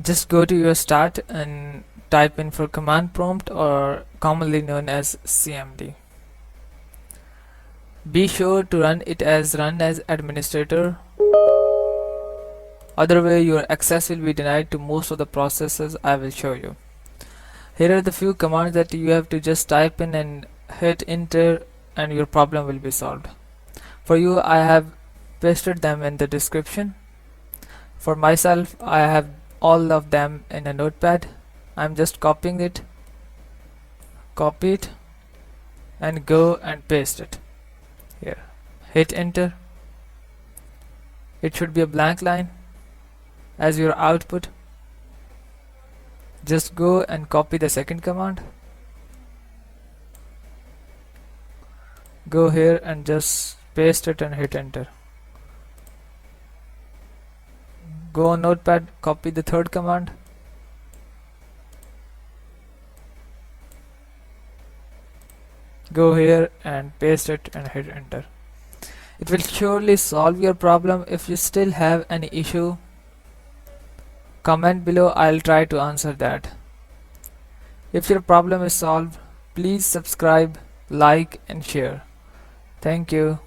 Just go to your start and type in for command prompt, or commonly known as CMD. Be sure to run as administrator, otherwise your access will be denied to most of the processes I will show you. Here are the few commands that you have to just type in and hit enter, and your problem will be solved. For you, I have pasted them in the description. For myself, I have all of them in a notepad. I'm just copying it, copy it, and go and paste it here. Hit enter. It should be a blank line as your output. Just go and copy the second command. Go here and just paste it and hit enter. Go on notepad, copy the third command. Go here and paste it and hit enter. It will surely solve your problem. If you still have any issue, comment below, I'll try to answer that. If your problem is solved, please subscribe, like and share. Thank you.